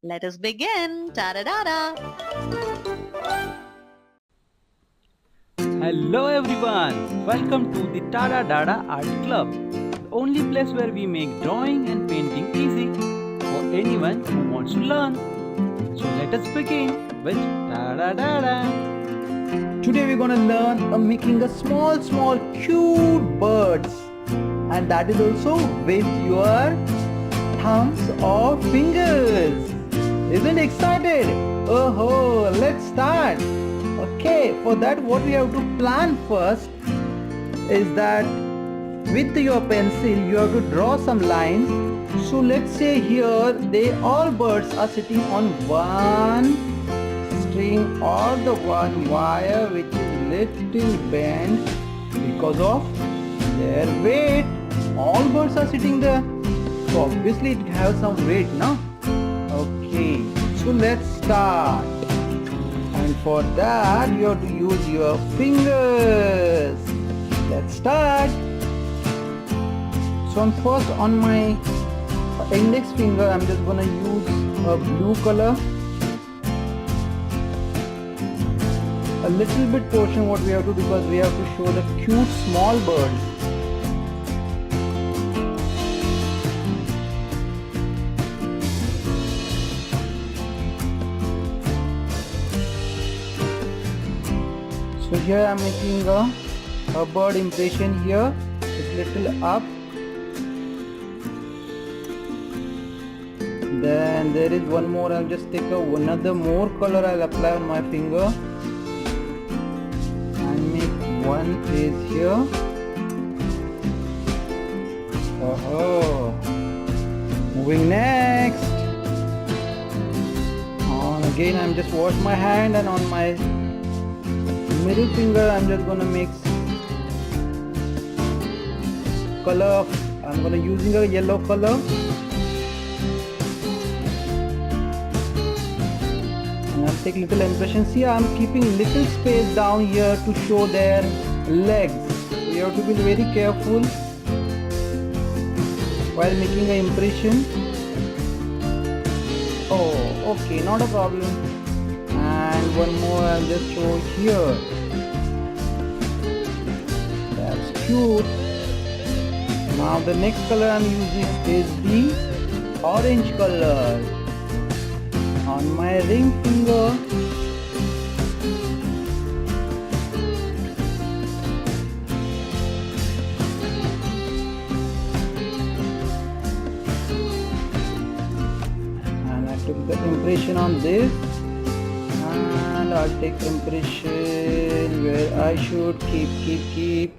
Let us begin. TADA-DADA. Hello everyone, welcome to the TADA-DADA Art Club, the only place where we make drawing and painting easy for anyone who wants to learn. So let us begin with TADA-DADA. Today we're gonna learn making a small cute birds, and that is also with your thumbs or fingers. Isn't it excited? Oh, let's start. Okay, for that what we have to plan first is that with your pencil you have to draw some lines. So let's say here all birds are sitting on one string or the one wire which is little bent because of their weight. All birds are sitting there, so obviously it has some weight, no? Okay, so let's start. And for that you have to use your fingers. Let's start. So first on my index finger I'm just gonna use a blue color. A little bit portion what we have to do, because we have to show the cute small birds. So here I am making a bird impression here. It's little up. Then there is one more. I'll just take another more color. I'll apply on my finger. One is here. Oh, moving next. Again I'm just wash my hand, and on my middle finger I'm just gonna mix color. I'm gonna using a yellow color. And take little impression. See, I'm keeping little space down here to show their legs. So you have to be very careful while making an impression. Oh, okay, not a problem. And one more I'll just show here. That's cute. Now the next color I'm using is the orange color. On my ring finger, and I took the impression on this, and I'll take impression where I should keep.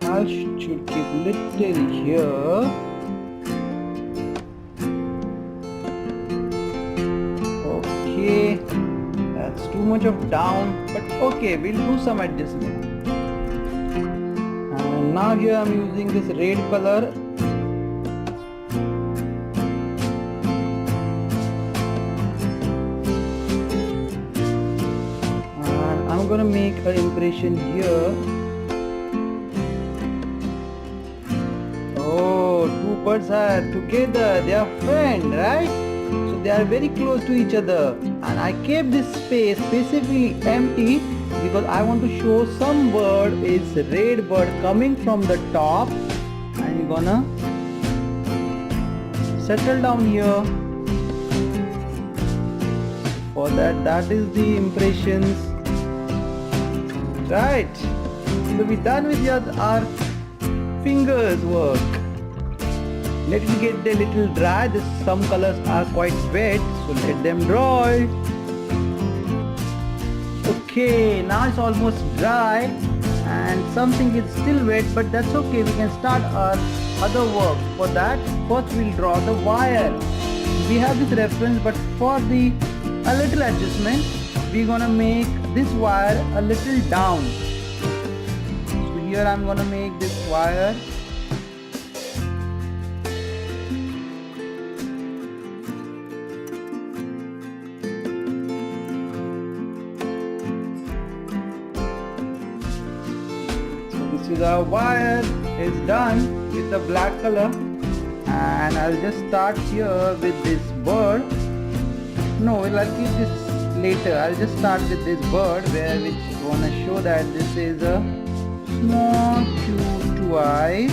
I should keep little here. That's too much of down, but okay, we'll do some adjustment. And now here I'm using this red color. And I'm gonna make an impression here. Oh, two birds are together, they are friends, right? So they are very close to each other, and I kept this space specifically empty because I want to show some bird is red bird coming from the top, and you're gonna settle down here. For that is the impressions, right? So we're done with our fingers work. Let it get a little dry. Some colors are quite wet, so let them dry. Okay, now it's almost dry, and something is still wet, but that's okay. We can start our other work. For that, first we'll draw the wire. We have this reference, but for a little adjustment, we're gonna make this wire a little down. So here I'm gonna make this wire is our wire is done with the black color, and I'll just start here with this bird. No, I'll keep this later. I'll just start with this bird which wanna show that this is a small cute two eyes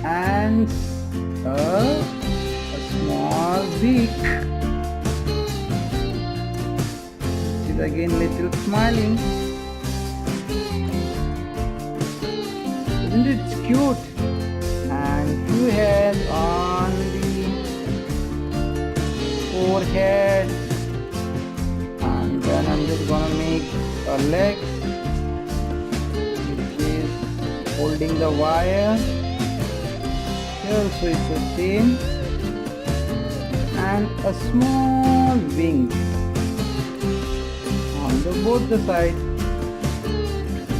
and a small beak. This is again little smiling. Isn't it cute? And few hairs on the forehead, and then I'm just gonna make a leg which is holding the wire. Here also it's the same, and a small wings on both the sides.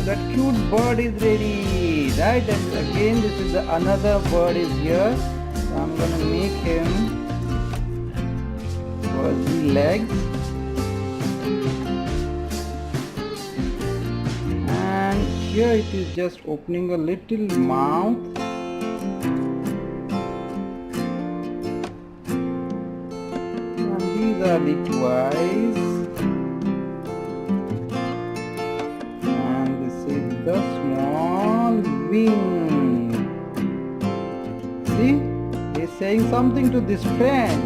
That cute bird is ready, right? And again this is another bird is here, so I'm gonna make him fuzzy legs and here it is just opening a little mouth. And these are the two eyes. The small wing. See, he's saying something to this friend,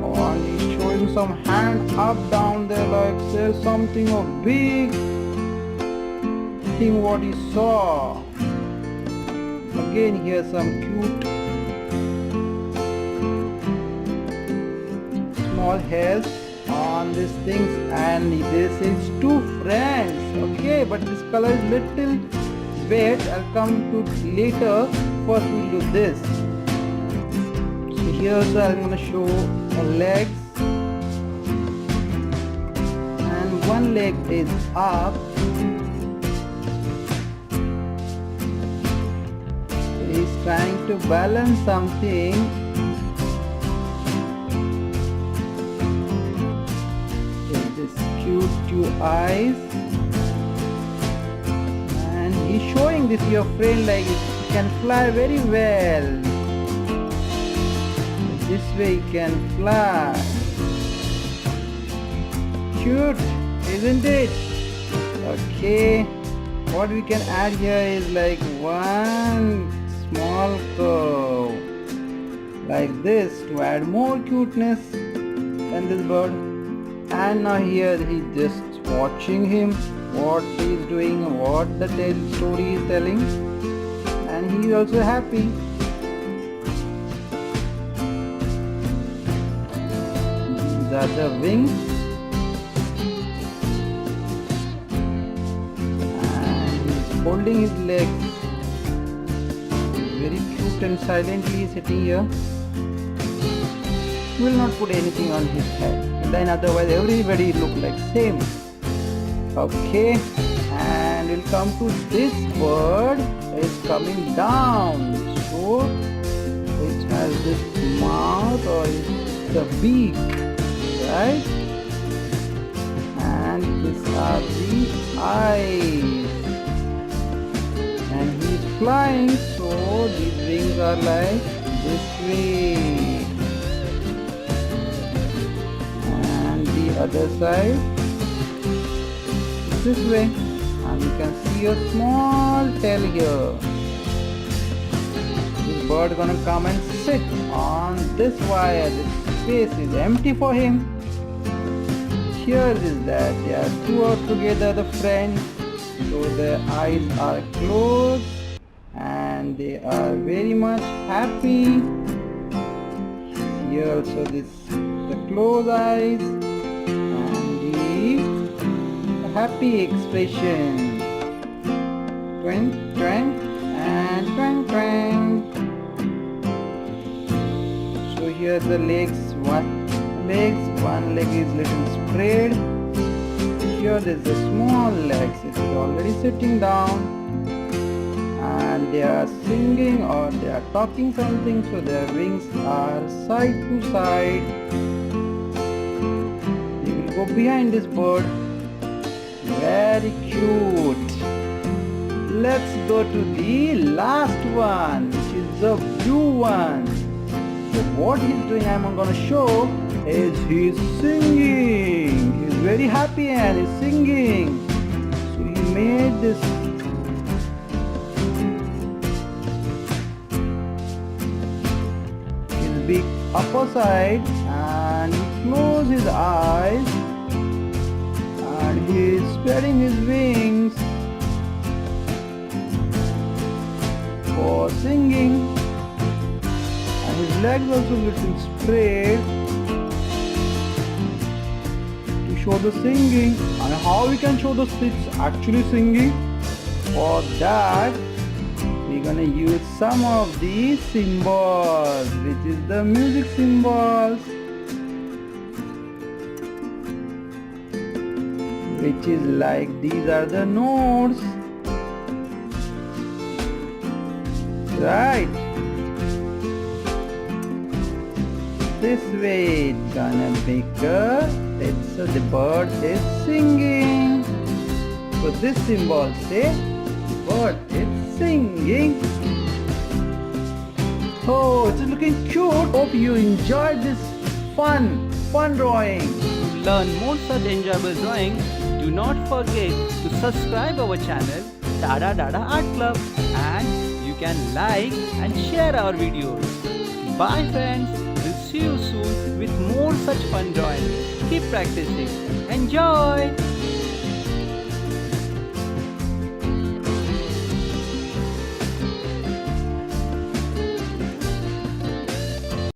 or he's showing some hand up down there, like says something of big thing what he saw. Again here some cute small hairs on these things, and this is two friends. Okay, but this color is little wet. I'll come to later. First we'll do this. So here also I'm gonna show the legs, and one leg is up. He's trying to balance something. Two eyes, and he's showing this to your friend like it can fly very well. This way he can fly. Cute, isn't it? Okay, what we can add here is like one small curve like this to add more cuteness than this bird. And now here he's just watching him, what he's doing, what the story is telling, and he's also happy. These are the wings, and he's holding his legs. He's very cute and silently sitting here. He will not put anything on his head. Then otherwise everybody look like same. Okay, and we'll come to this bird. It's coming down, so it has this mouth or the beak, right? And these are the eyes, and he's flying, so these wings are like this way. Other side this way, and you can see a small tail here. This bird gonna come and sit on this wire. This space is empty for him. Here is that they are two out together, the friends, so their eyes are closed and they are very much happy. Here also the closed eyes, happy expression. Twink, twink, and twink, twink. So here the legs, one leg is little spread. Here there's a small legs. It is already sitting down, and they are singing or they are talking something. So their wings are side to side. They will go behind this bird. Very cute. Let's go to the last one, which is the blue one. So what he's doing, I'm gonna show, is he's singing. He's very happy and he's singing. So he made this his big upper side, and he closed his eyes, and he's spreading his wings for singing, and his legs also little spread to show the singing. And how we can show the it's actually singing? For that we're gonna use some of these symbols, which is the music symbols, which is like these are the notes. Right, this way it's gonna make it's so the bird is singing. So this symbol says bird is singing. Oh, it's looking cute. Hope you enjoyed this fun drawing. To learn more such enjoyable drawings, do not forget to subscribe our channel TADA-DADA Art Club, and you can like and share our videos. Bye friends, we'll see you soon with more such fun drawings. Keep practicing. Enjoy!